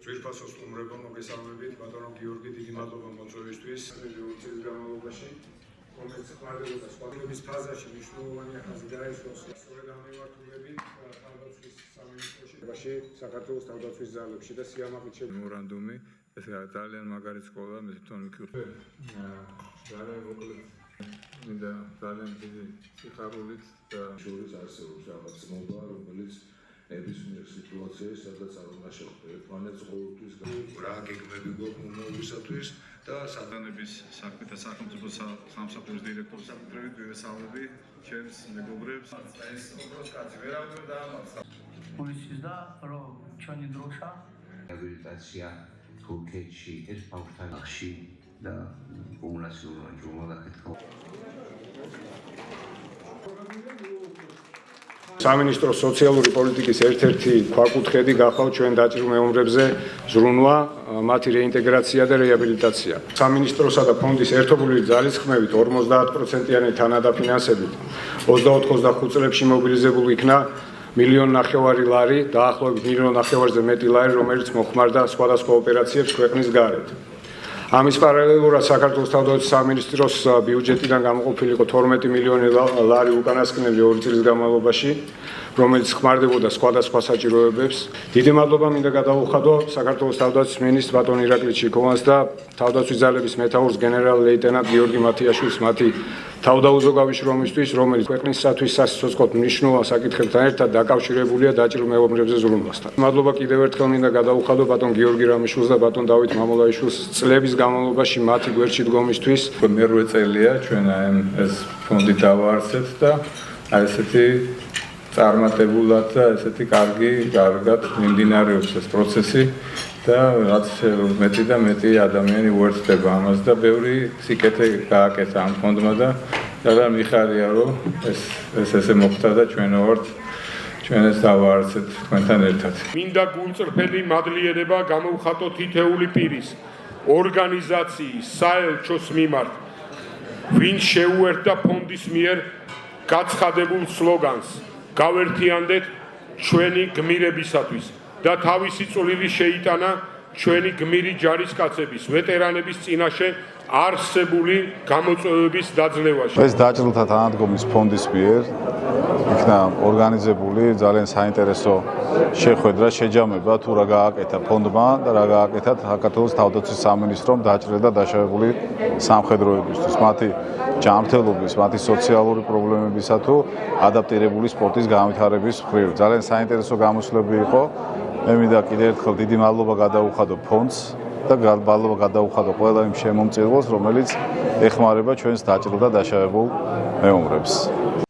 ძვირფასო სტუმრებო, მოგესალმებით, ბატონო გიორგი, დიდი მადლობა მოწვევისთვის. წლის განმავლობაში რომელიც ხმარდებოდა სხვადასხვა ფაზაში მნიშვნელოვანი ახაზი დაესვას. სწორედ ამ მიმართულებით თავდაცვის სამინისტროში საქართველოს თავდაცვის ძალებში და სიამაყით მემორანდუმი, ეს ძალიან მაგარი სკოლა, მე თვითონ ვიქირავ. ძალიან მოკლედ მინდა ძალიან დიდი სიხარულით და შორის არსებობს რაღაც მობა, რომელიც ნებისმიერ სიტუაციაში, სადაც არ უნდა შევხვდე, ერთმანეთს ყოველთვის რა გეგმები გვაქვს მომავალისათვის და საგანების საქმეთა სახელმწიფო სამსახურის დირექტორის საკუთრებით ვესალმები ჩემს მეგობრებს. ეს უბრალოდ კაცი ვერავინ დაამარცხა. Polisis da, რომ ჩვენი დროშა რეაბილიტაცია თურქეთში, ეს ბავშვთანახში და კომუნიკაციურ ჯურნალაკეთო. სამინისტროს სოციალური პოლიტიკის ერთ-ერთი ქვაკუთხედი გახავთ ჩვენ დაჭრილ მეომრებზე ზრუნვა, მათი რეინტეგრაცია და რეაბილიტაცია. სამინისტროსა და ფონდის ერთობლივი ძალისხმევით 50%-იანი თანადაფინანსებით 24-25 წლებში მობილიზებული იქნა 1,5 მილიონი ლარი, დაახლოებით 1,5 მილიონზე მეტი ლარი, რომელიც მოხმარდა სხვადასხვა ოპერაციებს ქვეყნის გარეთ. ამის პარალელურად საქართველოს თავდაცვის სამინისტროს ბიუჯეტიდან გამოყოფილი იყო 12 მილიონი ლარი უკანასკნელი 2 წლის განმავლობაში, რომელიც ხმარდებოდა სხვადასხვა საჭიროებებს. დიდი მადლობა მინდა გადაუხადო საქართველოს თავდაცვის მინისტრ ბატონ ირაკლი ჩიკოვანს და თავდაცვის ძალების მეთაურს გენერალ-ლეიტენანტ გიორგი მათიაშვილს მათი თავდაუზოგავი შრომისთვის, რომელიც ქვეყნისათვის სასიცოცხლოდ მნიშვნელოვან საკითხებთან ერთად დაკავშირებულია დაჭრილ მეომრებზე ზრუნვასთან. მადლობა კიდევ ერთხელ მინდა გადაუხადო ბატონ გიორგი რამიშვილს და ბატონ დავით მამულაიშვილს წლების განმავლობაში მათი გვერდში დგომისთვის. მერვე წელია ჩვენ ეს ფონდი დავაარსეთ და ესეთი წარმატებულად და ესეთი კარგად მიმდინარეობს ეს პროცესი და რაც მეტი და მეტი ადამიანი უერთდება ამას და ბევრი სიკეთე გააკეთა ამ ფონდმა და ძალიან მიხარია რომ ეს ესე მოხდა და ჩვენ ეს დავაარსეთ თქვენთან ერთად. მინდა გულწრფელი მადლიერება გამოვხატო თითეული პირის ორგანიზაციის საელჩოს მიმართ, ვინც შეუერთდა ფონდის მიერ გაცხადებულ სლოგანს გავერთიანდეთ ჩვენი გმირებისათვის და თავისი წვლილი შეიტანა ჩვენი გმირი ჯარისკაცების ვეტერანების წინაშე არსებული გამოწვევების დაძლევაში. ეს დაჭრილთა თანადგომის ფონდის მიერ იქნა ორგანიზებული ძალიან საინტერესო შეხვედრა, შეჯამება თუ რა გააკეთა ფონდმა და რა გააკეთა საქართველოს თავდაცვის სამინისტრომ დაჭრილ და დაშავებული სამხედროებისთვის, მათი ჯანმრთელობის, მათი სოციალური პრობლემებისა თუ ადაპტირებული სპორტის განვითარების მხრივ. ძალიან საინტერესო გამოსვლები იყო. მე მინდა კიდევ ერთხელ დიდი მადლობა გადაუხადო ფონდს და მადლობა გადაუხადო ყველა იმ შემომწირულს, რომელიც ეხმარება ჩვენს დაჭრილ და დაშავებულ მეომრებს.